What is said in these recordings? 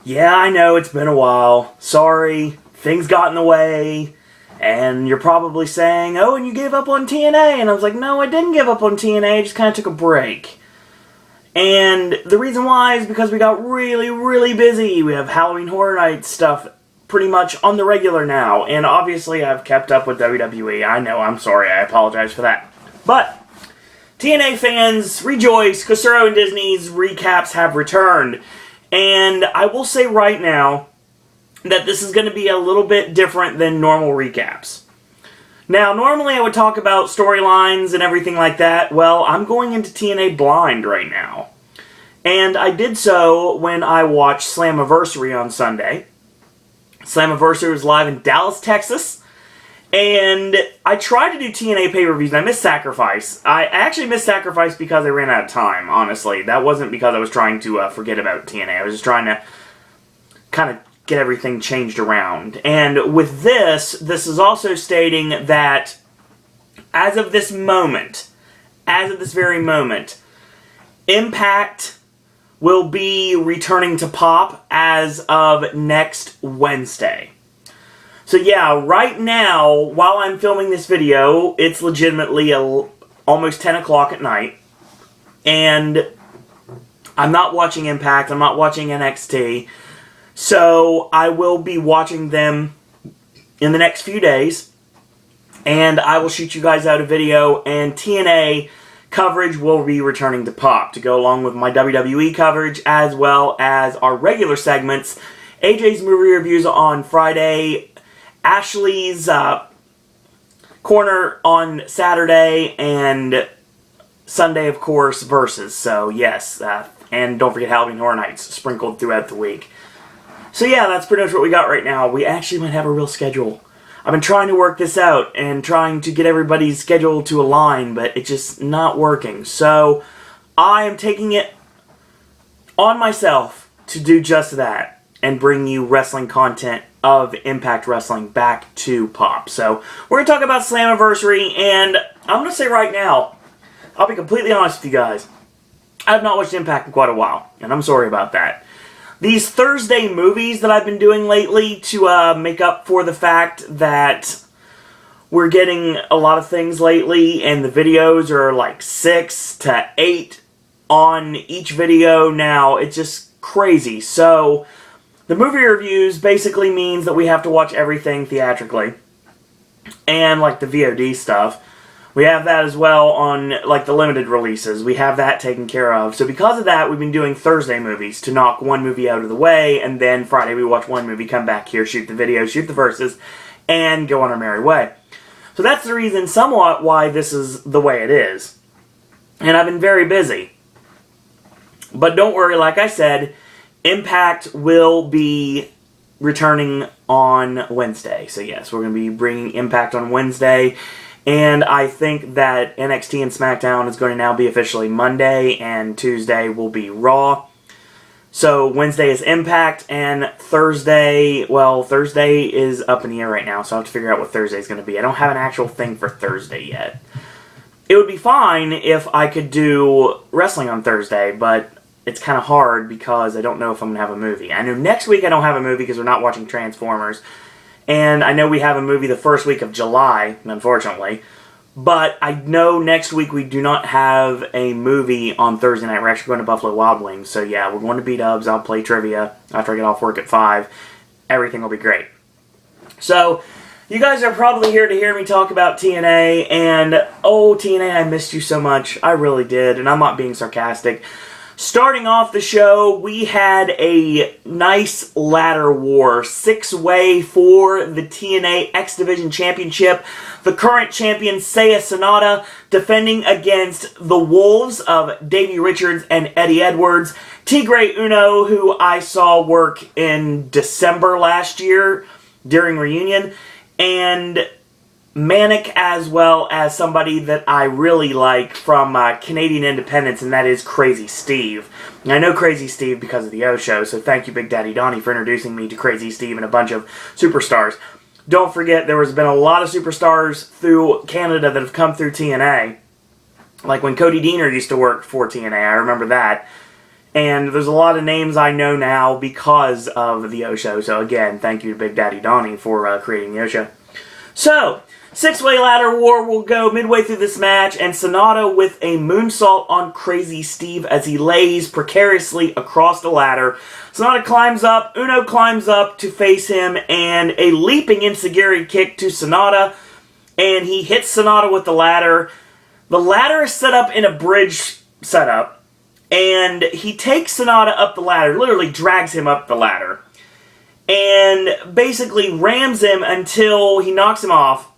Yeah, I know, it's been a while. Sorry, things got in the way. And you're probably saying, oh, and you gave up on TNA. And I was like, no, I didn't give up on TNA, I just kind of took a break. And the reason why is because we got really, really busy. We have Halloween Horror Nights stuff pretty much on the regular now. And obviously I've kept up with WWE. I know, I'm sorry, I apologize for that. But TNA fans, rejoice, Cosero and Disney's recaps have returned. And I will say right now that this is going to be a little bit different than normal recaps. Now, normally I would talk about storylines and everything like that. Well, I'm going into TNA blind right now. And I did so when I watched Slammiversary on Sunday. Slammiversary was live in Dallas, Texas. And I tried to do TNA pay-per-views, and I missed Sacrifice. I actually missed Sacrifice because I ran out of time, honestly. That wasn't because I was trying to forget about TNA. I was just trying to kind of get everything changed around. And with this is also stating that as of this very moment, Impact will be returning to Pop as of next Wednesday. So yeah, right now, while I'm filming this video, it's legitimately almost 10 o'clock at night. And I'm not watching Impact, I'm not watching NXT. So I will be watching them in the next few days. And I will shoot you guys out a video, and TNA coverage will be returning to Pop to go along with my WWE coverage as well as our regular segments. AJ's movie reviews on Friday, Ashley's Corner on Saturday, and Sunday, of course, Versus. So, yes, and don't forget Halloween Horror Nights sprinkled throughout the week. So, yeah, that's pretty much what we got right now. We actually might have a real schedule. I've been trying to work this out and trying to get everybody's schedule to align, but it's just not working. So, I am taking it on myself to do just that and bring you wrestling content of Impact Wrestling back to Pop. So, we're going to talk about Slammiversary, and I'm going to say right now, I'll be completely honest with you guys, I have not watched Impact in quite a while, and I'm sorry about that. These Thursday movies that I've been doing lately to make up for the fact that we're getting a lot of things lately, and the videos are like 6 to 8 on each video now, it's just crazy. So, the movie reviews basically means that we have to watch everything theatrically. And like the VOD stuff. We have that as well on like the limited releases. We have that taken care of. So because of that, we've been doing Thursday movies to knock one movie out of the way. And then Friday we watch one movie, come back here, shoot the video, shoot the verses, and go on our merry way. So that's the reason somewhat why this is the way it is. And I've been very busy. But don't worry, like I said, Impact will be returning on Wednesday. So yes, we're going to be bringing Impact on Wednesday. And I think that NXT and SmackDown is going to now be officially Monday, and Tuesday will be Raw. So Wednesday is Impact, and Thursday, well, Thursday is up in the air right now, so I have to figure out what Thursday is going to be. I don't have an actual thing for Thursday yet. It would be fine if I could do wrestling on Thursday, but it's kind of hard because I don't know if I'm going to have a movie. I know next week I don't have a movie because we're not watching Transformers. And I know we have a movie the first week of July, unfortunately. But I know next week we do not have a movie on Thursday night. We're actually going to Buffalo Wild Wings. So yeah, we're going to B-Dubs. I'll play trivia after I get off work at 5. Everything will be great. So, you guys are probably here to hear me talk about TNA. And, oh, TNA, I missed you so much. I really did. And I'm not being sarcastic. Starting off the show, we had a nice ladder war, 6-way for the TNA X Division Championship. The current champion, Seiya Sanada, defending against the Wolves of Davey Richards and Eddie Edwards. Tigre Uno, who I saw work in December last year during Reunion, and Manic, as well as somebody that I really like from Canadian Independence, and that is Crazy Steve. And I know Crazy Steve because of the O Show, so thank you, Big Daddy Donnie, for introducing me to Crazy Steve and a bunch of superstars. Don't forget, there has been a lot of superstars through Canada that have come through TNA. Like when Cody Deaner used to work for TNA, I remember that. And there's a lot of names I know now because of the O-Show. So again, thank you to Big Daddy Donnie for creating the O-Show. So, six-way ladder war will go midway through this match, and Sonata with a moonsault on Crazy Steve as he lays precariously across the ladder. Sonata climbs up, Uno climbs up to face him, and a leaping enziguri kick to Sonata, and he hits Sonata with the ladder. The ladder is set up in a bridge setup, and he takes Sonata up the ladder, literally drags him up the ladder, and basically rams him until he knocks him off.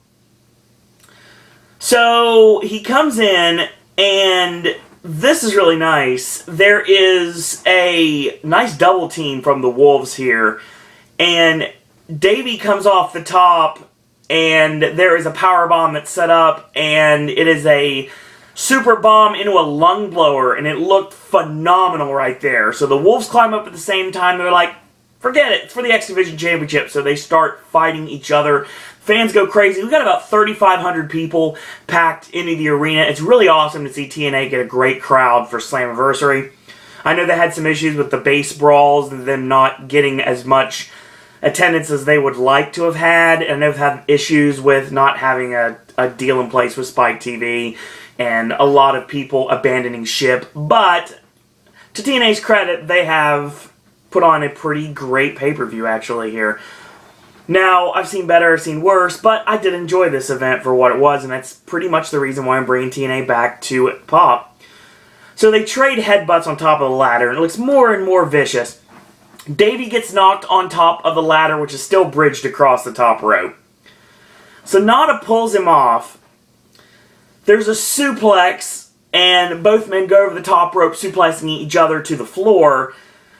So he comes in, and this is really nice. There is a nice double team from the Wolves here, and Davey comes off the top, and there is a power bomb that's set up, and it is a super bomb into a lung blower, and it looked phenomenal right there. So the Wolves climb up at the same time. They're like, forget it, it's for the X Division Championship. So they start fighting each other. Fans go crazy. We got about 3,500 people packed into the arena. It's really awesome to see TNA get a great crowd for Slammiversary. I know they had some issues with the base brawls and them not getting as much attendance as they would like to have had, and they've had issues with not having a deal in place with Spike TV and a lot of people abandoning ship. But to TNA's credit, they have put on a pretty great pay-per-view actually here. Now, I've seen better, I've seen worse, but I did enjoy this event for what it was, and that's pretty much the reason why I'm bringing TNA back to Pop. So they trade headbutts on top of the ladder, and it looks more and more vicious. Davey gets knocked on top of the ladder, which is still bridged across the top rope. Sonata pulls him off. There's a suplex, and both men go over the top rope, suplexing each other to the floor.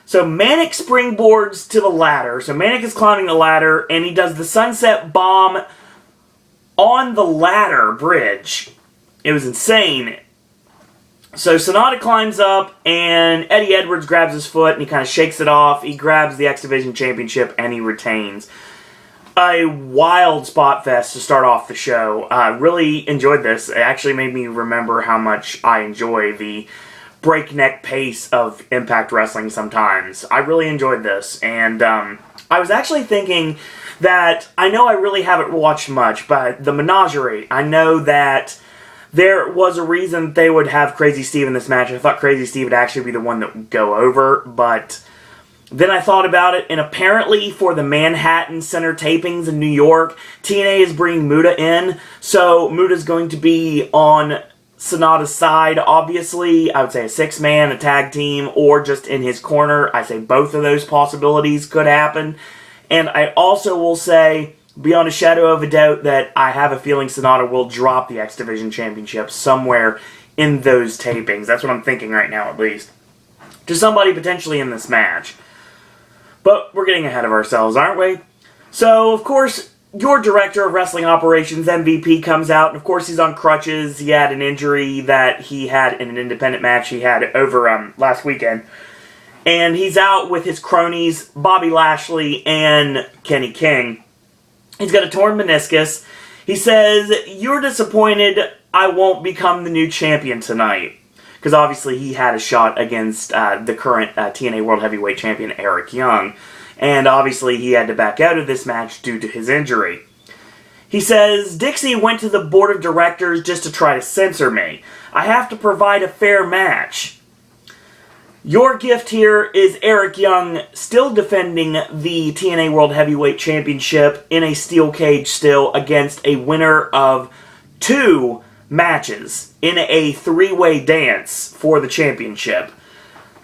So Manic springboards to the ladder. So Manic is climbing the ladder, and he does the sunset bomb on the ladder bridge. It was insane. So Sonata climbs up, and Eddie Edwards grabs his foot, and he kind of shakes it off. He grabs the X Division Championship, and he retains. A wild spot fest to start off the show. Really enjoyed this. It actually made me remember how much I enjoy the breakneck pace of Impact Wrestling sometimes. I really enjoyed this, and I was actually thinking that, I know I really haven't watched much, but the Menagerie, I know that there was a reason they would have Crazy Steve in this match. I thought Crazy Steve would actually be the one that would go over, but then I thought about it, and apparently for the Manhattan Center tapings in New York, TNA is bringing Muta in, so Muta's going to be on Sonata's side, obviously. I would say a six-man, a tag team, or just in his corner. I say both of those possibilities could happen. And I also will say, beyond a shadow of a doubt, that I have a feeling Sonata will drop the X Division Championship somewhere in those tapings. That's what I'm thinking right now, at least. To somebody potentially in this match. But we're getting ahead of ourselves, aren't we? So, of course, your Director of Wrestling Operations, MVP, comes out, and of course he's on crutches. He had an injury that he had in an independent match he had over last weekend. And he's out with his cronies, Bobby Lashley and Kenny King. He's got a torn meniscus. He says, "You're disappointed I won't become the new champion tonight." Because obviously he had a shot against the current TNA World Heavyweight Champion, Eric Young. And obviously he had to back out of this match due to his injury. He says, "Dixie went to the board of directors just to try to censor me. I have to provide a fair match. Your gift here is Eric Young still defending the TNA World Heavyweight Championship in a steel cage still against a winner of 2 matches in a 3-way dance for the championship.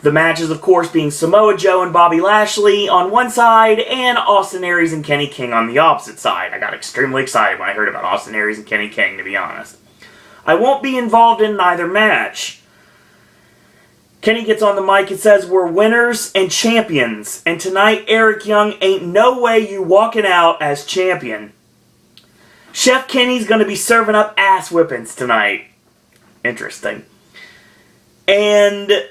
The matches, of course, being Samoa Joe and Bobby Lashley on one side, and Austin Aries and Kenny King on the opposite side." I got extremely excited when I heard about Austin Aries and Kenny King, to be honest. "I won't be involved in neither match." Kenny gets on the mic and says, "We're winners and champions, and tonight Eric Young ain't no way you walking out as champion. Chef Kenny's gonna be serving up ass whippings tonight." Interesting. And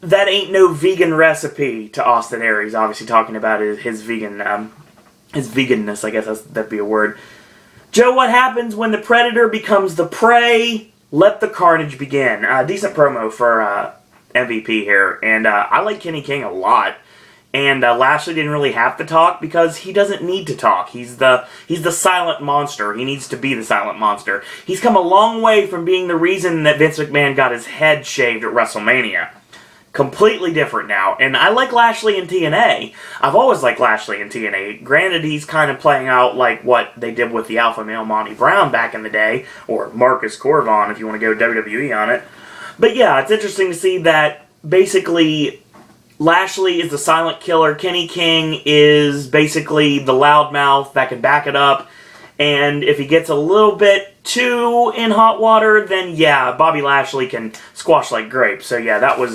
that ain't no vegan recipe to Austin Aries, obviously talking about his vegan, his veganness, I guess that'd be a word. "Joe, what happens when the predator becomes the prey? Let the carnage begin." Decent promo for MVP here, and I like Kenny King a lot. And Lashley didn't really have to talk because he doesn't need to talk. He's the silent monster. He needs to be the silent monster. He's come a long way from being the reason that Vince McMahon got his head shaved at WrestleMania. Completely different now. And I like Lashley in TNA. I've always liked Lashley in TNA. Granted, he's kind of playing out like what they did with the alpha male Monty Brown back in the day, or Marcus Corvon if you want to go WWE on it. But yeah, it's interesting to see that basically Lashley is the silent killer. Kenny King is basically the loudmouth that can back it up. And if he gets a little bit too in hot water, then yeah, Bobby Lashley can squash like grapes. So yeah, that was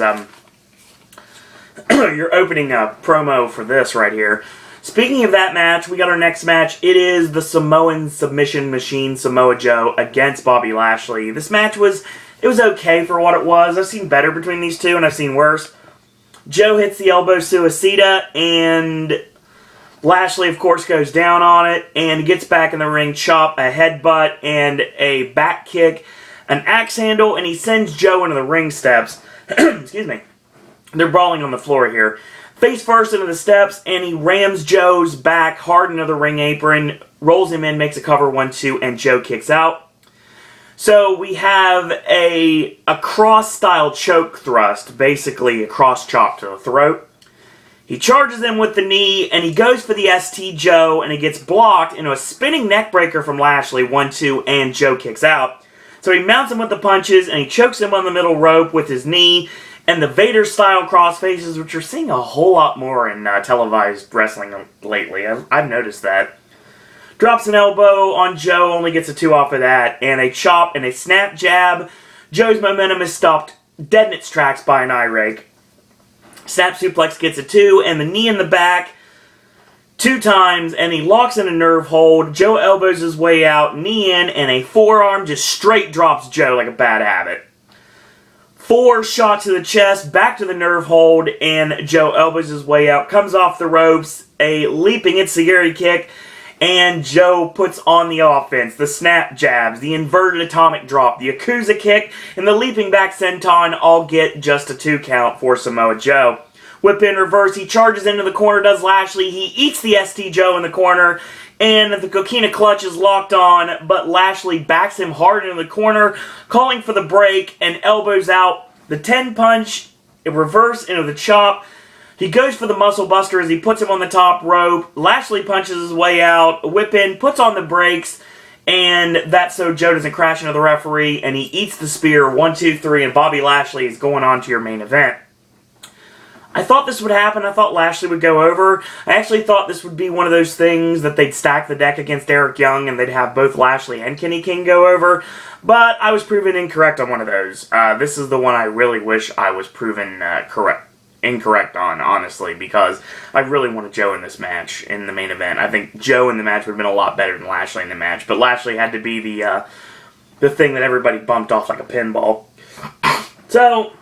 your opening promo for this right here. Speaking of that match, we got our next match. It is the Samoan submission machine, Samoa Joe, against Bobby Lashley. This match was okay for what it was. I've seen better between these two, and I've seen worse. Joe hits the elbow suicida, and Lashley, of course, goes down on it, and gets back in the ring, chop, a headbutt, and a back kick, an axe handle, and he sends Joe into the ring steps. Excuse me. They're brawling on the floor here. Face first into the steps, and he rams Joe's back hard into the ring apron, rolls him in, makes a cover 1-2, and Joe kicks out. So we have a cross-style choke thrust, basically a cross chop to the throat. He charges him with the knee, and he goes for the ST Joe, and he gets blocked into a spinning neckbreaker from Lashley, 1-2, and Joe kicks out. So he mounts him with the punches, and he chokes him on the middle rope with his knee, and the Vader-style cross faces, which you're seeing a whole lot more in televised wrestling lately. I've noticed that. Drops an elbow on Joe, only gets a 2 off of that, and a chop and a snap jab. Joe's momentum is stopped dead in its tracks by an eye rake. Snap suplex gets a 2, and the knee in the back 2 times, and he locks in a nerve hold. Joe elbows his way out, knee in, and a forearm just straight drops Joe like a bad habit. 4 shots to the chest, back to the nerve hold, and Joe elbows his way out, comes off the ropes, a leaping itsugiri kick, and Joe puts on the offense, the snap jabs, the inverted atomic drop, the Yakuza kick, and the leaping back senton all get just a 2 count for Samoa Joe. Whip in reverse, he charges into the corner, does Lashley, he eats the ST Joe in the corner, and the Coquina clutch is locked on, but Lashley backs him hard into the corner, calling for the break, and elbows out the 10 punch, in reverse into the chop. He goes for the muscle buster as he puts him on the top rope. Lashley punches his way out, whip in, puts on the brakes, and that's so Joe doesn't crash into the referee, and he eats the spear, 1, 2, 3, and Bobby Lashley is going on to your main event. I thought this would happen. I thought Lashley would go over. I actually thought this would be one of those things that they'd stack the deck against Eric Young and they'd have both Lashley and Kenny King go over, but I was proven incorrect on one of those. This is the one I really wish I was proven incorrect on, honestly, because I really wanted Joe in this match, in the main event. I think Joe in the match would have been a lot better than Lashley in the match, but Lashley had to be the thing that everybody bumped off like a pinball. So,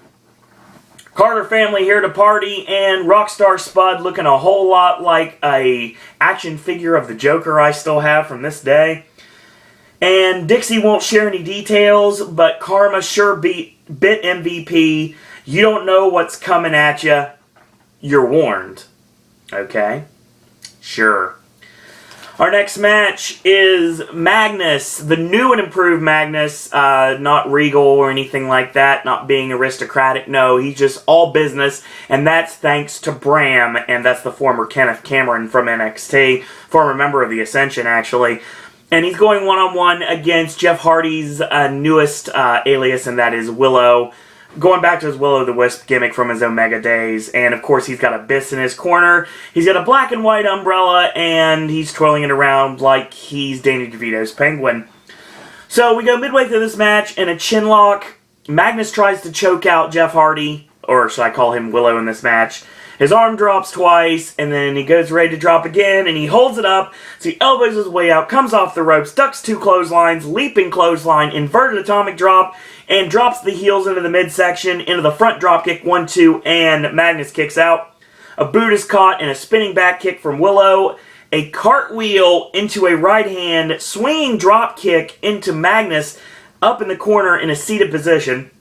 Carter family here to party, and Rockstar Spud looking a whole lot like a action figure of the Joker I still have from this day. And Dixie won't share any details, but Karma sure bit MVP. You don't know what's coming at you. You're warned. Okay? Sure. Our next match is Magnus, the new and improved Magnus, not regal or anything like that, not being aristocratic. No, he's just all business, and that's thanks to Bram, and that's the former Kenneth Cameron from NXT, former member of the Ascension, actually. And he's going one-on-one against Jeff Hardy's newest alias, and that is Willow. Going back to his Will-O-the-Wisp gimmick from his Omega days, and of course he's got Abyss in his corner, he's got a black and white umbrella, and he's twirling it around like he's Danny DeVito's Penguin. So we go midway through this match, and a chinlock. Magnus tries to choke out Jeff Hardy, or should I call him Willow in this match. His arm drops twice, and then he goes ready to drop again, and he holds it up, so he elbows his way out, comes off the ropes, ducks 2 clotheslines, leaping clothesline, inverted atomic drop, and drops the heels into the midsection, into the front dropkick, 1-2, and Magnus kicks out. A boot is caught in a spinning back kick from Willow, a cartwheel into a right hand, swinging drop kick into Magnus, up in the corner in a seated position.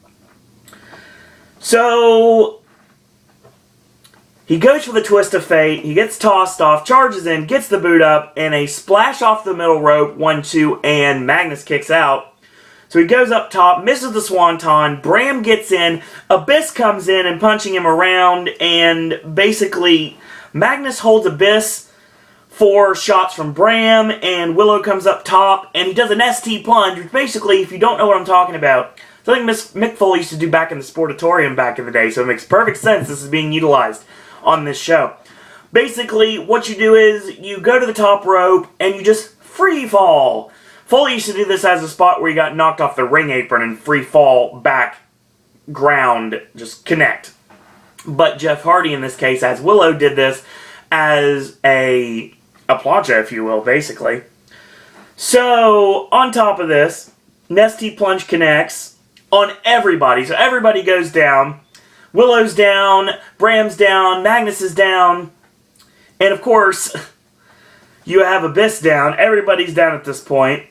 So he goes for the twist of fate. He gets tossed off, charges in, gets the boot up, and a splash off the middle rope, 1-2, and Magnus kicks out. So he goes up top, misses the swanton, Bram gets in, Abyss comes in and punching him around, and basically Magnus holds Abyss for shots from Bram, and Willow comes up top, and he does an ST plunge, which basically, if you don't know what I'm talking about, something Mick Foley used to do back in the Sportatorium back in the day, so it makes perfect sense this is being utilized on this show. Basically, what you do is you go to the top rope, and you just free fall. Foley used to do this as a spot where he got knocked off the ring apron and free fall back ground, just connect. But Jeff Hardy in this case, as Willow, did this as a plancha, if you will, basically. So, on top of this, Nesty Plunge connects on everybody. So everybody goes down. Willow's down, Bram's down, Magnus is down, and of course, you have Abyss down. Everybody's down at this point.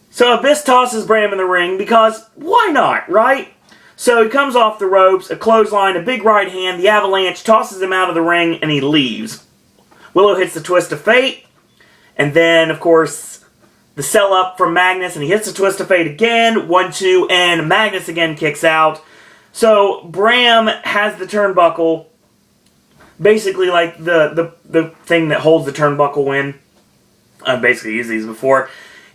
So Abyss tosses Bram in the ring because why not, right? So he comes off the ropes, a clothesline, a big right hand, the avalanche, tosses him out of the ring, and he leaves. Willow hits the twist of fate, and then, of course, the sell up from Magnus, and he hits the twist of fate again, 1-2, and Magnus again kicks out. So Bram has the turnbuckle, basically like the thing that holds the turnbuckle in. I've basically used these before.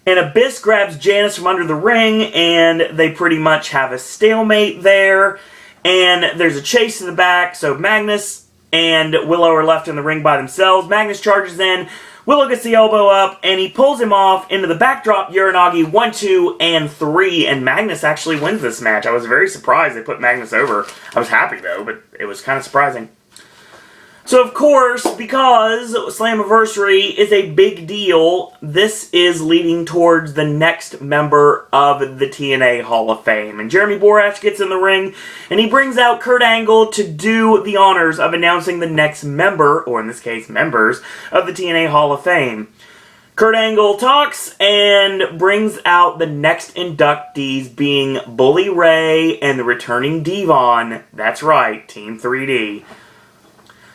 And Abyss grabs Janice from under the ring, and they pretty much have a stalemate there. And there's a chase to the back, so Magnus and Willow are left in the ring by themselves. Magnus charges in, Willow gets the elbow up, and he pulls him off into the backdrop Uranagi, 1-2, and 3, and Magnus actually wins this match. I was very surprised they put Magnus over. I was happy, though, but it was kind of surprising. So, of course, because Slammiversary is a big deal, this is leading towards the next member of the TNA Hall of Fame. And Jeremy Borash gets in the ring, and he brings out Kurt Angle to do the honors of announcing the next member, or in this case, members, of the TNA Hall of Fame. Kurt Angle talks and brings out the next inductees being Bully Ray and the returning Devon. That's right, Team 3D.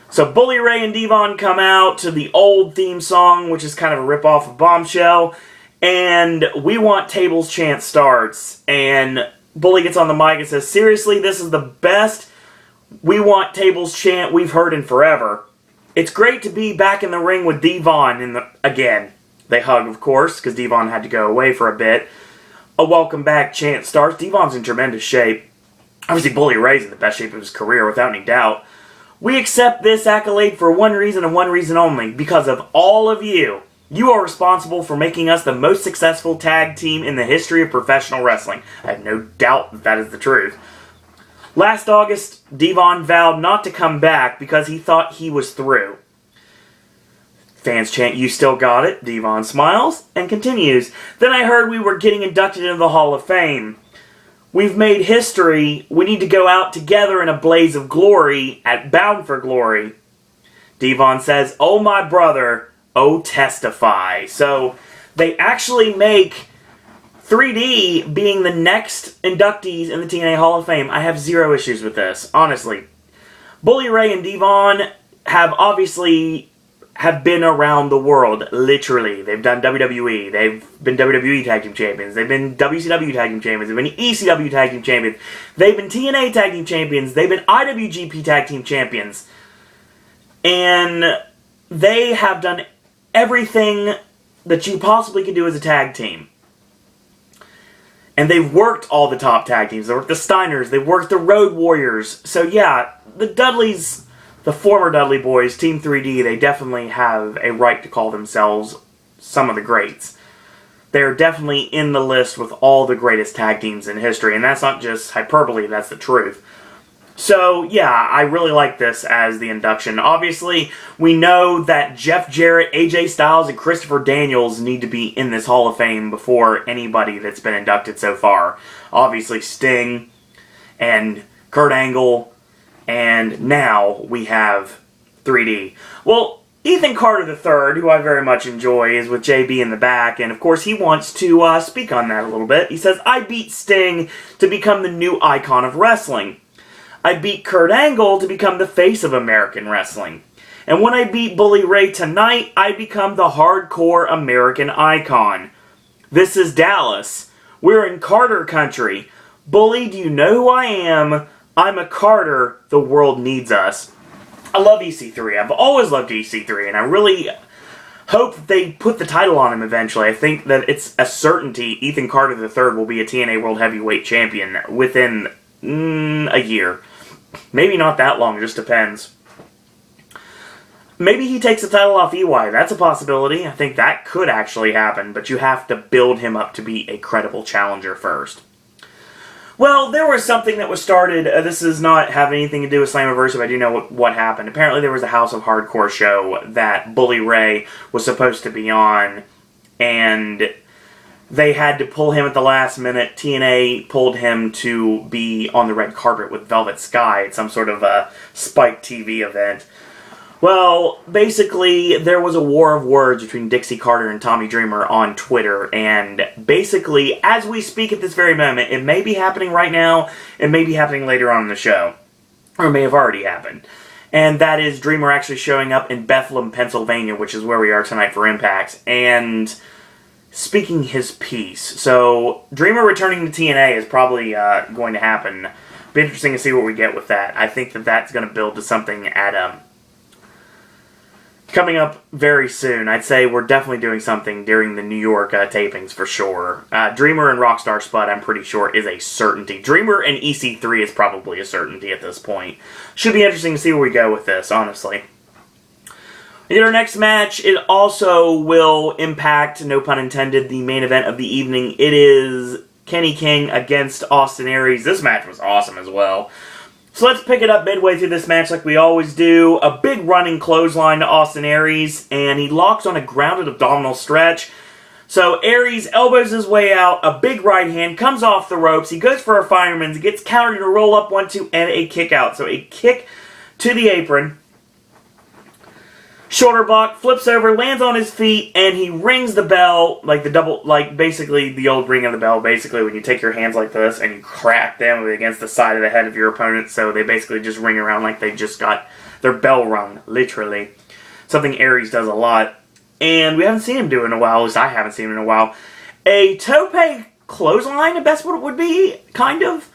So Bully Ray and Devon come out to the old theme song, which is kind of a ripoff of Bombshell, and We Want Tables chant starts, and Bully gets on the mic and says, seriously, this is the best We Want Tables chant we've heard in forever. It's great to be back in the ring with Devon again. They hug, of course, because Devon had to go away for a bit. A welcome back chant starts. Devon's in tremendous shape. Obviously, Bully Ray's in the best shape of his career, without any doubt. We accept this accolade for one reason and one reason only, because of all of you. You are responsible for making us the most successful tag team in the history of professional wrestling. I have no doubt that that is the truth. Last August, Devon vowed not to come back because he thought he was through. Fans chant, you still got it. Devon smiles and continues. Then I heard we were getting inducted into the Hall of Fame. We've made history. We need to go out together in a blaze of glory at Bound for Glory. Devon says, oh my brother, oh testify. So they actually make 3D being the next inductees in the TNA Hall of Fame. I have zero issues with this, honestly. Bully Ray and Devon have been around the world, literally. They've done WWE, they've been WWE Tag Team Champions, they've been WCW Tag Team Champions, they've been ECW Tag Team Champions, they've been TNA Tag Team Champions, they've been IWGP Tag Team Champions. And they have done everything that you possibly could do as a tag team. And they've worked all the top tag teams. They worked the Steiners, they worked the Road Warriors. So yeah, the Dudleys, the former Dudley Boys, Team 3D, they definitely have a right to call themselves some of the greats. They're definitely in the list with all the greatest tag teams in history, and that's not just hyperbole, that's the truth. So, yeah, I really like this as the induction. Obviously, we know that Jeff Jarrett, AJ Styles, and Christopher Daniels need to be in this Hall of Fame before anybody that's been inducted so far. Obviously, Sting and Kurt Angle, and now we have 3D. Well, Ethan Carter III, who I very much enjoy, is with JB in the back, and of course he wants to speak on that a little bit. He says, I beat Sting to become the new icon of wrestling. I beat Kurt Angle to become the face of American wrestling. And when I beat Bully Ray tonight, I become the hardcore American icon. This is Dallas. We're in Carter country. Bully, do you know who I am? I'm a Carter. The world needs us. I love EC3. I've always loved EC3, and I really hope that they put the title on him eventually. I think that it's a certainty Ethan Carter III will be a TNA World Heavyweight Champion within a year. Maybe not that long, just depends. Maybe he takes the title off EY. That's a possibility. I think that could actually happen, but you have to build him up to be a credible challenger first. Well, there was something that was started. This does not have anything to do with Slammiversary, but I do know what happened. Apparently there was a House of Hardcore show that Bully Ray was supposed to be on, and they had to pull him at the last minute. TNA pulled him to be on the red carpet with Velvet Sky at some sort of a Spike TV event. Well, basically, there was a war of words between Dixie Carter and Tommy Dreamer on Twitter, and basically, as we speak at this very moment, it may be happening right now, it may be happening later on in the show, or it may have already happened. And that is Dreamer actually showing up in Bethlehem, Pennsylvania, which is where we are tonight for Impact, and speaking his piece. So, Dreamer returning to TNA is probably going to happen. Be interesting to see what we get with that. I think that that's going to build to something at coming up very soon. I'd say we're definitely doing something during the New York tapings for sure. Dreamer and Rockstar Spud, I'm pretty sure, is a certainty. Dreamer and EC3 is probably a certainty at this point. Should be interesting to see where we go with this, honestly. In our next match, it also will impact, no pun intended, the main event of the evening. It is Kenny King against Austin Aries. This match was awesome as well. So let's pick it up midway through this match like we always do. A big running clothesline to Austin Aries, and he locks on a grounded abdominal stretch. So Aries elbows his way out, a big right hand, comes off the ropes, he goes for a fireman's, gets countered in a roll-up 1-2, and a kick out. So a kick to the apron. Shoulder block, flips over, lands on his feet, and he rings the bell, like the double, like basically the old ring of the bell, basically when you take your hands like this and you crack them against the side of the head of your opponent, so they basically just ring around like they just got their bell rung, literally. Something Aries does a lot, and we haven't seen him do it in a while, at least I haven't seen him in a while. A tope clothesline, that's what it would be, kind of.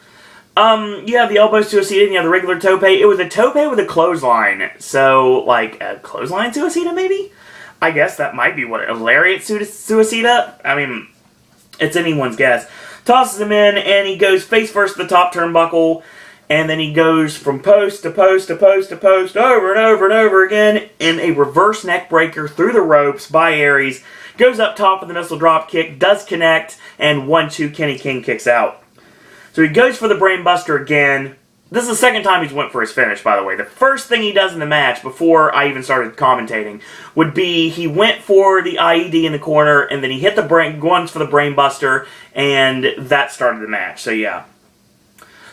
You have the elbows suicida and you have the regular tope. It was a tope with a clothesline. So, like, a clothesline suicida, maybe? I guess that might be what, a lariat suicida? I mean, it's anyone's guess. Tosses him in, and he goes face first to the top turnbuckle, and then he goes from post to post to post to post, over and over and over again, in a reverse neck breaker through the ropes by Aries. Goes up top with a missile drop kick, does connect, and 1-2, Kenny King kicks out. So he goes for the brainbuster again. This is the second time he's went for his finish, by the way. The first thing he does in the match, before I even started commentating, would be he went for the IED in the corner, and then he hit the guns for the brainbuster, and that started the match. So yeah.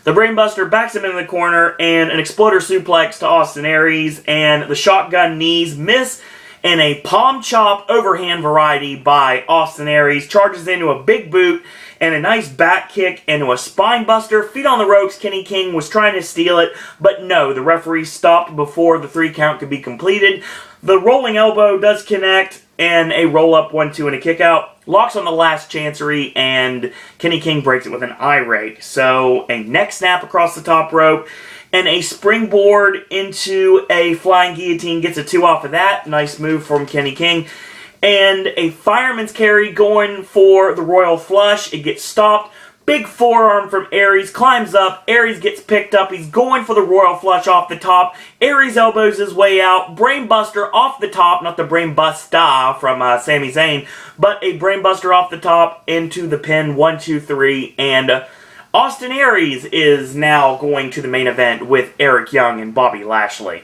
The brainbuster backs him into the corner, and an exploder suplex to Austin Aries, and the shotgun knees miss, and a palm chop overhand variety by Austin Aries. Charges into a big boot, and a nice back kick into a spine buster. Feet on the ropes, Kenny King was trying to steal it, but no, the referee stopped before the 3 count could be completed. The rolling elbow does connect, and a roll-up 1-2 and a kick out. Locks on the last chancery, and Kenny King breaks it with an eye rake. So, a neck snap across the top rope, and a springboard into a flying guillotine. Gets a 2 off of that. Nice move from Kenny King. And a fireman's carry going for the Royal Flush. It gets stopped. Big forearm from Aries. Climbs up. Aries gets picked up. He's going for the Royal Flush off the top. Aries elbows his way out. Brainbuster off the top. Not the Brainbuster from Sami Zayn. But a Brainbuster off the top into the pin. 1, 2, 3. And Austin Aries is now going to the main event with Eric Young and Bobby Lashley.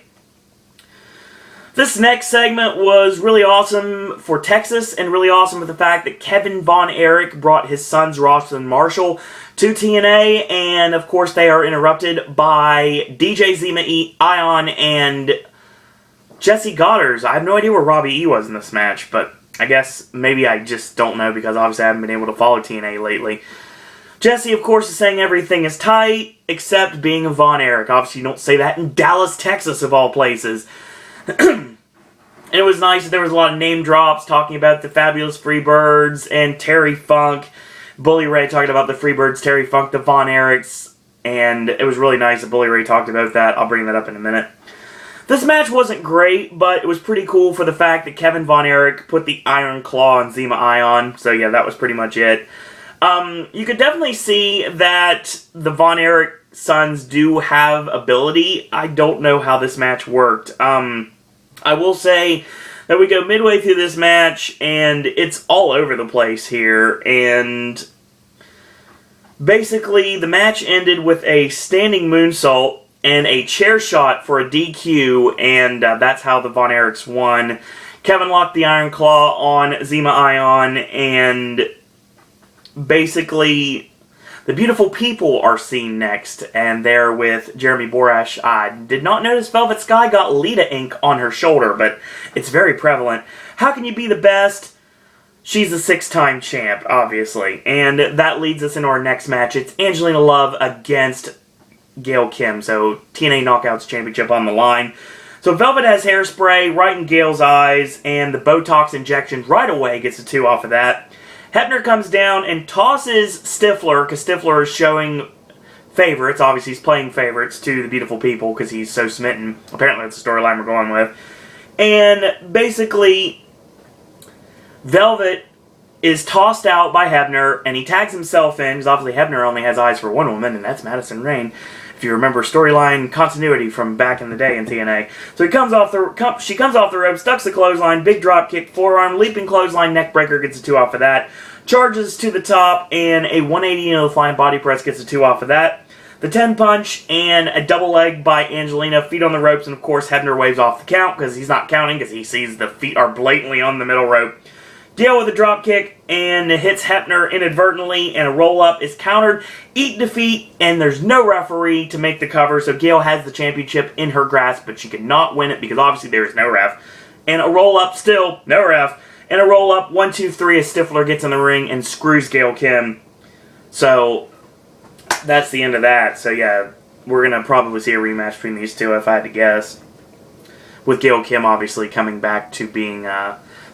This next segment was really awesome for Texas, and really awesome with the fact that Kevin Von Erich brought his sons Ross and Marshall to TNA, and of course they are interrupted by DJ Zema, Ion, and Jesse Goddard's. I have no idea where Robbie E was in this match, but I guess maybe I just don't know because obviously I haven't been able to follow TNA lately. Jesse, of course, is saying everything is tight, except being a Von Erich. Obviously, you don't say that in Dallas, Texas, of all places. And it was nice that there was a lot of name drops talking about the Fabulous Freebirds and Terry Funk. Bully Ray talking about the Freebirds, Terry Funk, the Von Erichs, and it was really nice that Bully Ray talked about that. I'll bring that up in a minute. This match wasn't great, but it was pretty cool for the fact that Kevin Von Erich put the Iron Claw on Zema Ion. So yeah, that was pretty much it. You could definitely see that the Von Erich sons do have ability. I don't know how this match worked. I will say that we go midway through this match, and it's all over the place here, and basically the match ended with a standing moonsault and a chair shot for a DQ, and that's how the Von Erichs won. Kevin locked the Iron Claw on Zema Ion, and basically the Beautiful People are seen next, and they're with Jeremy Borash. I did not notice Velvet Sky got Lita ink on her shoulder, but it's very prevalent. How can you be the best? She's a 6-time champ, obviously. And that leads us into our next match. It's Angelina Love against Gail Kim. So TNA Knockouts Championship on the line. So Velvet has hairspray right in Gail's eyes, and the Botox injection right away gets a 2 off of that. Hebner comes down and tosses Stifler, because Stifler is showing favorites. Obviously, he's playing favorites to the Beautiful People because he's so smitten. Apparently, that's the storyline we're going with. And basically, Velvet is tossed out by Hebner, and he tags himself in, because obviously Hebner only has eyes for one woman, and that's Madison Rayne. If you remember storyline continuity from back in the day in TNA. So she comes off the ropes, ducks the clothesline, big drop kick, forearm, leaping clothesline, neck breaker, gets a 2 off of that. Charges to the top, and a 180 into the flying body press gets a 2 off of that. The 10 punch, and a double leg by Angelina, feet on the ropes, and of course Hebner waves off the count, because he's not counting, because he sees the feet are blatantly on the middle rope. Gail with a drop kick, and hits Hebner inadvertently, and a roll-up is countered. Eat defeat, and there's no referee to make the cover, so Gail has the championship in her grasp, but she cannot win it, because obviously there is no ref. And a roll-up, still, no ref. And a roll-up, 1, 2, 3, as Stifler gets in the ring and screws Gail Kim. So, that's the end of that. So yeah, we're going to probably see a rematch between these two, if I had to guess. With Gail Kim obviously coming back to being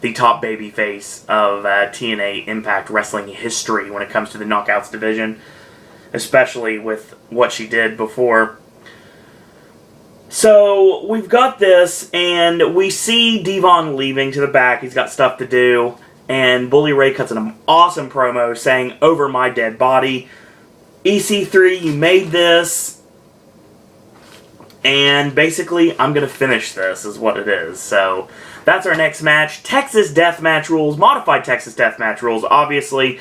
the top babyface of TNA Impact Wrestling history when it comes to the Knockouts division. Especially with what she did before. So, we've got this, and we see Devon leaving to the back. He's got stuff to do. And Bully Ray cuts an awesome promo saying, "Over my dead body. EC3, you made this. And basically, I'm going to finish this," is what it is. So, that's our next match. Texas Deathmatch rules. Modified Texas Deathmatch rules. Obviously,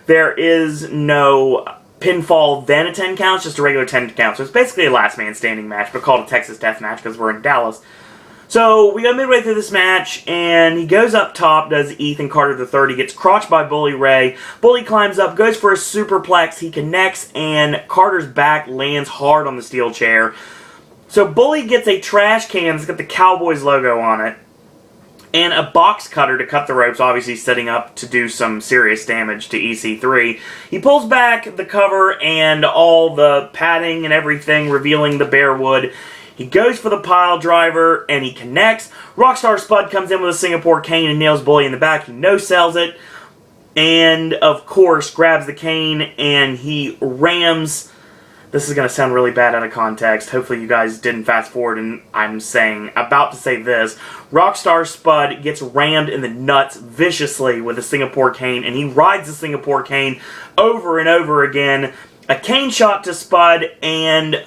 there is no pinfall then a 10 count. It's just a regular 10 count. So it's basically a last man standing match, but called a Texas Deathmatch because we're in Dallas. So we go midway through this match, and he goes up top, does Ethan Carter III. He gets crotched by Bully Ray. Bully climbs up, goes for a superplex. He connects, and Carter's back lands hard on the steel chair. So Bully gets a trash can that's got the Cowboys logo on it, and a box cutter to cut the ropes, obviously setting up to do some serious damage to EC3. He pulls back the cover and all the padding and everything, revealing the bare wood. He goes for the pile driver, and he connects. Rockstar Spud comes in with a Singapore cane and nails Bully in the back. He no-sells it, and of course grabs the cane, and he rams. This is going to sound really bad out of context. Hopefully you guys didn't fast forward, and I'm about to say this. Rockstar Spud gets rammed in the nuts viciously with a Singapore cane, and he rides the Singapore cane over and over again. A cane shot to Spud, and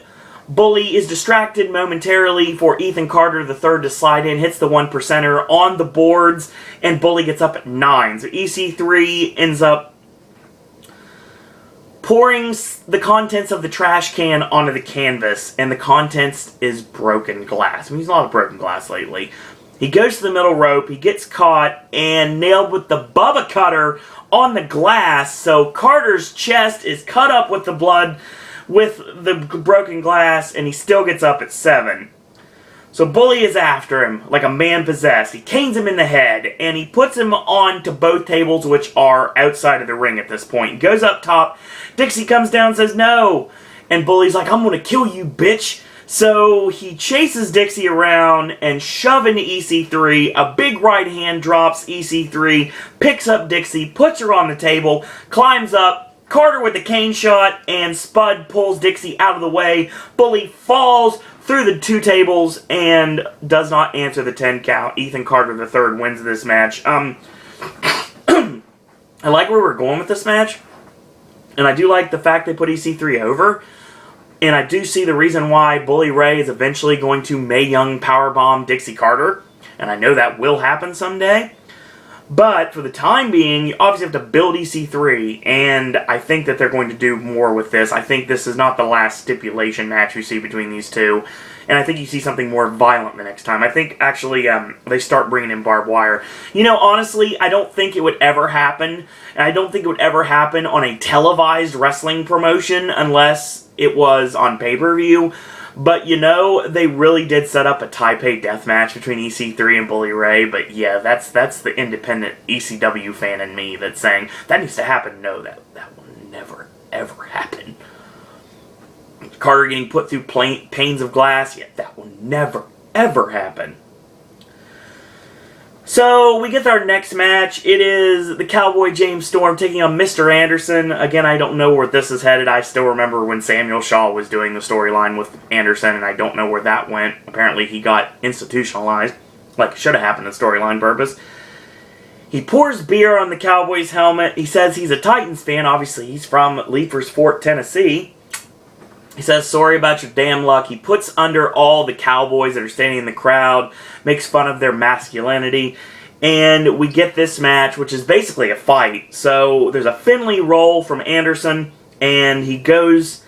Bully is distracted momentarily for Ethan Carter III to slide in, hits the 1%er on the boards, and Bully gets up at 9. So EC3 ends up pouring the contents of the trash can onto the canvas, and the contents is broken glass. I mean, there's a lot of broken glass lately. He goes to the middle rope, he gets caught, and nailed with the Bubba Cutter on the glass, so Carter's chest is cut up with the blood, with the broken glass, and he still gets up at 7. So Bully is after him like a man possessed. He canes him in the head, and he puts him onto both tables, which are outside of the ring at this point. He goes up top. Dixie comes down and says, no. And Bully's like, I'm going to kill you, bitch. So he chases Dixie around and shove into EC3. A big right hand drops EC3, picks up Dixie, puts her on the table, climbs up. Carter with the cane shot, and Spud pulls Dixie out of the way. Bully falls through the 2 tables and does not answer the 10 count. Ethan Carter III wins this match. I like where we're going with this match, and I do like the fact they put EC3 over, and I do see the reason why Bully Ray is eventually going to Mae Young powerbomb Dixie Carter, and I know that will happen someday. But for the time being, you obviously have to build EC3, and I think that they're going to do more with this. I think this is not the last stipulation match we see between these two, and I think you see something more violent the next time. I think, actually, they start bringing in barbed wire. You know, honestly, I don't think it would ever happen, and I don't think it would ever happen on a televised wrestling promotion unless it was on pay-per-view. But, you know, they really did set up a Taipei death match between EC3 and Bully Ray. But, yeah, that's the independent ECW fan in me that's saying, that needs to happen. No, that will never, ever happen. Carter getting put through panes of glass. Yeah, that will never, ever happen. So, we get to our next match. It is the Cowboy James Storm taking on Mr. Anderson. Again, I don't know where this is headed. I still remember when Samuel Shaw was doing the storyline with Anderson, and I don't know where that went. Apparently, he got institutionalized, like it should have happened in storyline purpose. He pours beer on the Cowboy's helmet. He says he's a Titans fan. Obviously, he's from Leifers Fort, Tennessee. He says, sorry about your damn luck. He puts under all the Cowboys that are standing in the crowd, makes fun of their masculinity, and we get this match, which is basically a fight. So there's a Finley roll from Anderson, and he goes,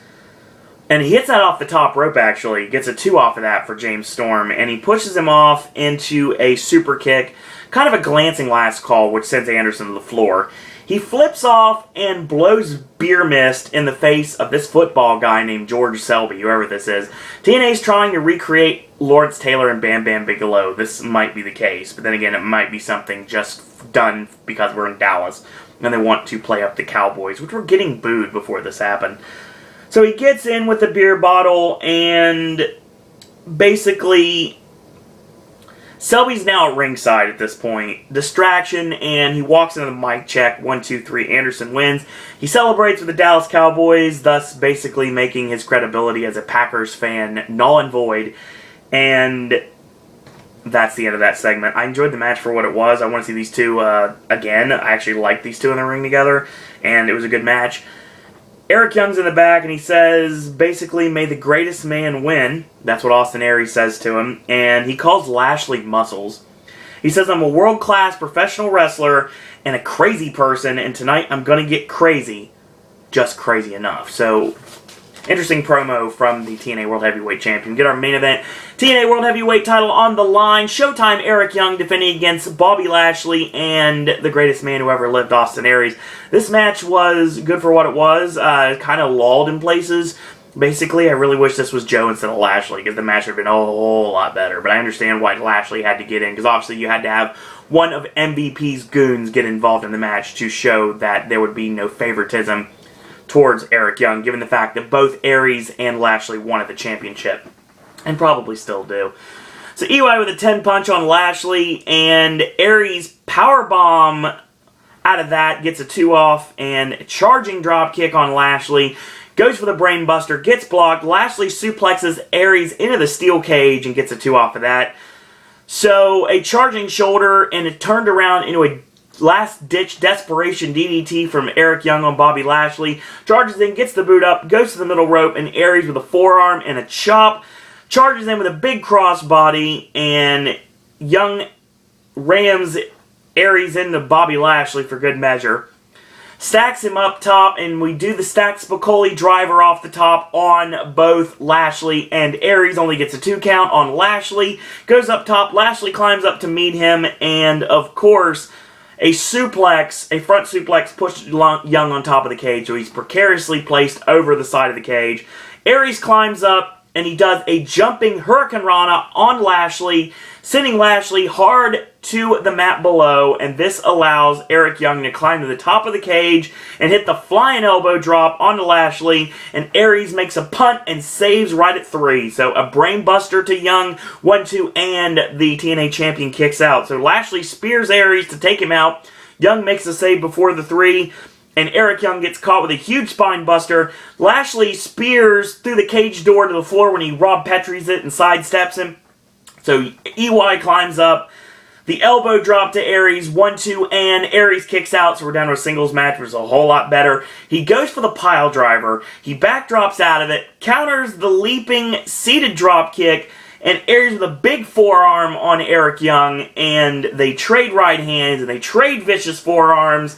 and he hits that off the top rope, actually. Gets a 2 off of that for James Storm, and he pushes him off into a super kick, kind of a glancing last call, which sends Anderson to the floor. He flips off and blows beer mist in the face of this football guy named George Selby, whoever this is. TNA's trying to recreate Lawrence Taylor and Bam Bam Bigelow. This might be the case, but then again, it might be something just done because we're in Dallas, and they want to play up the Cowboys, which were getting booed before this happened. So he gets in with the beer bottle, and basically Selby's now at ringside at this point. Distraction, and he walks into the mic check. 1, 2, 3. Anderson wins. He celebrates with the Dallas Cowboys, thus basically making his credibility as a Packers fan null and void. And that's the end of that segment. I enjoyed the match for what it was. I want to see these two again. I actually like these two in the ring together, and it was a good match. Eric Young's in the back, and he says, basically, may the greatest man win. That's what Austin Aries says to him. And he calls Lashley Muscles. He says, I'm a world-class professional wrestler and a crazy person, and tonight I'm going to get crazy. Just crazy enough. So, interesting promo from the TNA World Heavyweight Champion. Get our main event. TNA World Heavyweight title on the line. Showtime Eric Young defending against Bobby Lashley and the greatest man who ever lived, Austin Aries. This match was good for what it was. Kind of lulled in places. Basically, I really wish this was Joe instead of Lashley, because the match would have been a whole lot better. But I understand why Lashley had to get in, because obviously you had to have one of MVP's goons get involved in the match to show that there would be no favoritism towards Eric Young, given the fact that both Aries and Lashley wanted the championship. And probably still do. So EY with a 10 punch on Lashley, and Aries powerbomb out of that, gets a 2 off, and a charging drop kick on Lashley. Goes for the brain buster, gets blocked. Lashley suplexes Aries into the steel cage and gets a 2 off of that. So a charging shoulder, and it turned around into a last-ditch desperation DDT from Eric Young on Bobby Lashley. Charges in, gets the boot up, goes to the middle rope, and Aries with a forearm and a chop. Charges in with a big crossbody, and Young rams Aries into Bobby Lashley for good measure. Stacks him up top, and we do the stacked Spicoli driver off the top on both Lashley and Aries. Only gets a 2 count on Lashley. Goes up top, Lashley climbs up to meet him, and of course, a suplex, a front suplex pushed Young on top of the cage, so he's precariously placed over the side of the cage. Aries climbs up, and he does a jumping Hurricane Rana on Lashley, sending Lashley hard to the mat below, and this allows Eric Young to climb to the top of the cage and hit the flying elbow drop onto Lashley, and Aries makes a punt and saves right at 3. So a brain buster to Young, 1-2, and the TNA champion kicks out. So Lashley spears Aries to take him out. Young makes a save before the 3, and Eric Young gets caught with a huge spine buster. Lashley spears through the cage door to the floor when he Rob Petrie's it and sidesteps him. So EY climbs up. The elbow drop to Aries, 1-2, and Aries kicks out, so we're down to a singles match, which is a whole lot better. He goes for the pile driver. He backdrops out of it, counters the leaping seated drop kick, and Aries with a big forearm on Eric Young, and they trade right hands, and they trade vicious forearms,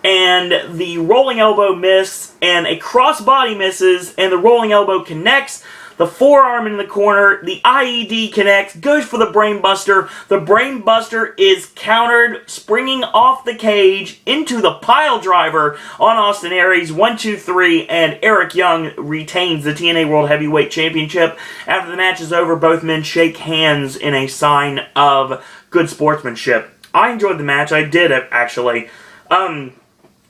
and the rolling elbow misses, and a crossbody misses, and the rolling elbow connects. The forearm in the corner, the IED connects, goes for the brainbuster. The brainbuster is countered, springing off the cage into the pile driver on Austin Aries, 1-2-3, and Eric Young retains the TNA World Heavyweight Championship. After the match is over, both men shake hands in a sign of good sportsmanship. I enjoyed the match. I did, actually.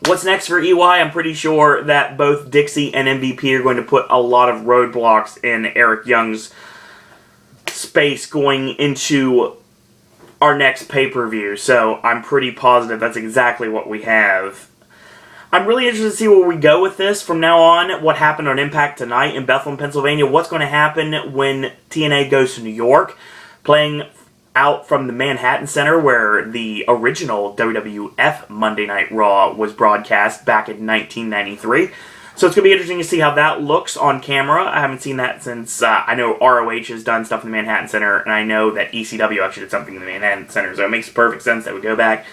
What's next for EY? I'm pretty sure that both Dixie and MVP are going to put a lot of roadblocks in Eric Young's space going into our next pay-per-view. So I'm pretty positive that's exactly what we have. I'm really interested to see where we go with this from now on. What happened on Impact tonight in Bethlehem, Pennsylvania. What's going to happen when TNA goes to New York, playing out from the Manhattan Center where the original WWF Monday Night Raw was broadcast back in 1993. So it's going to be interesting to see how that looks on camera. I haven't seen that since, I know ROH has done stuff in the Manhattan Center, and I know that ECW actually did something in the Manhattan Center, so it makes perfect sense that we go back.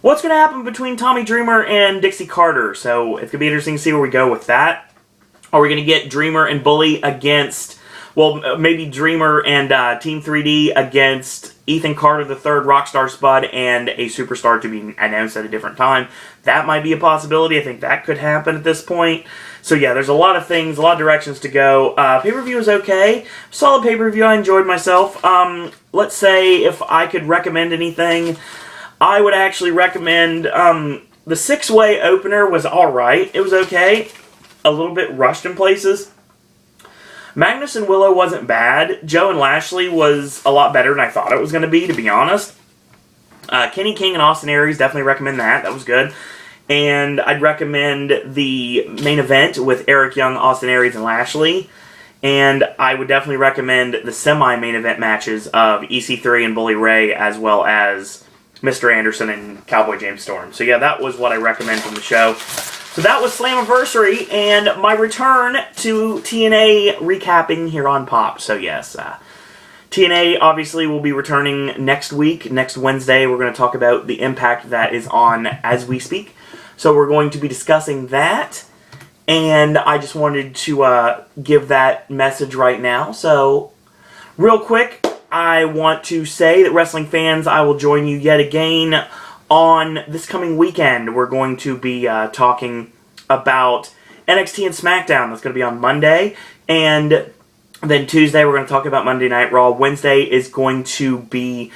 What's going to happen between Tommy Dreamer and Dixie Carter? So it's going to be interesting to see where we go with that. Are we going to get Dreamer and Bully against, well, maybe Dreamer and Team 3D against Ethan Carter III, Rockstar Spud, and a superstar to be announced at a different time? That might be a possibility. I think that could happen at this point. So yeah, there's a lot of things, a lot of directions to go. Pay-per-view is okay. Solid pay-per-view. I enjoyed myself. Let's say if I could recommend anything, I would actually recommend the six-way opener was alright. It was okay. A little bit rushed in places. Magnus and Willow wasn't bad. Joe and Lashley was a lot better than I thought it was going to be honest. Kenny King and Austin Aries, definitely recommend that. That was good. And I'd recommend the main event with Eric Young, Austin Aries, and Lashley. And I would definitely recommend the semi-main event matches of EC3 and Bully Ray, as well as Mr. Anderson and Cowboy James Storm. So yeah, that was what I recommend from the show. So that was Slammiversary, and my return to TNA recapping here on Pop. So yes, TNA obviously will be returning next week. Next Wednesday, we're going to talk about the Impact that is on as we speak. So we're going to be discussing that, and I just wanted to give that message right now. So, real quick, I want to say that wrestling fans, I will join you yet again on this coming weekend. We're going to be talking about NXT and SmackDown. That's going to be on Monday. And then Tuesday, we're going to talk about Monday Night Raw. Wednesday is going to be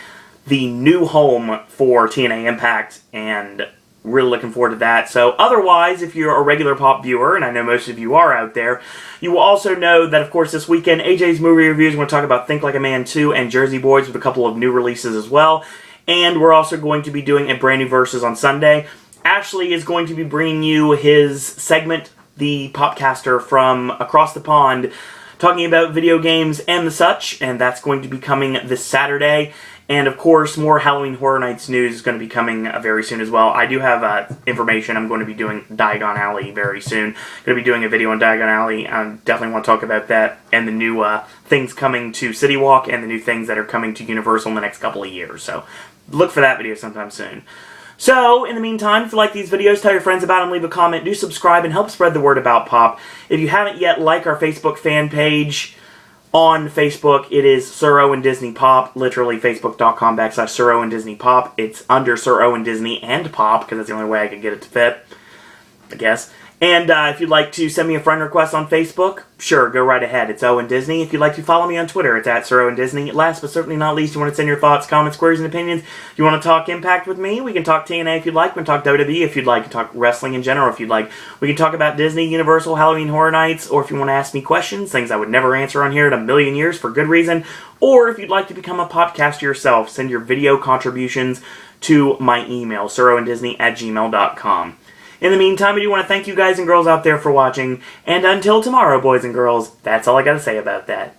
the new home for TNA Impact, and really looking forward to that. So otherwise, if you're a regular Pop viewer, and I know most of you are out there, you will also know that, of course, this weekend, AJ's Movie Reviews, we're going to talk about Think Like a Man 2 and Jersey Boys with a couple of new releases as well. And we're also going to be doing a brand new Versus on Sunday. Ashley is going to be bringing you his segment, the Popcaster from across the pond, talking about video games and the such, and that's going to be coming this Saturday. And of course, more Halloween Horror Nights news is going to be coming very soon as well. I do have information. I'm going to be doing Diagon Alley very soon. Going to be doing a video on Diagon Alley. I definitely want to talk about that and the new things coming to City Walk and the new things that are coming to Universal in the next couple of years. So look for that video sometime soon. So, in the meantime, if you like these videos, tell your friends about them, leave a comment, do subscribe, and help spread the word about Pop. If you haven't yet, like our Facebook fan page. On Facebook, it is Sir Owen Disney Pop, literally facebook.com/Sir Owen Disney Pop. It's under Sir Owen Disney and Pop, because that's the only way I could get it to fit, I guess. And if you'd like to send me a friend request on Facebook, sure, go right ahead. It's Owen Disney. If you'd like to follow me on Twitter, it's at Sir Owen Disney. Last but certainly not least, you want to send your thoughts, comments, queries, and opinions. You want to talk Impact with me? We can talk TNA if you'd like. We can talk WWE if you'd like. We can talk wrestling in general if you'd like. We can talk about Disney, Universal, Halloween Horror Nights, or if you want to ask me questions, things I would never answer on here in a million years for good reason. Or if you'd like to become a podcaster yourself, send your video contributions to my email, siroandisney@gmail.com. In the meantime, I do want to thank you guys and girls out there for watching, and until tomorrow, boys and girls, that's all I gotta say about that.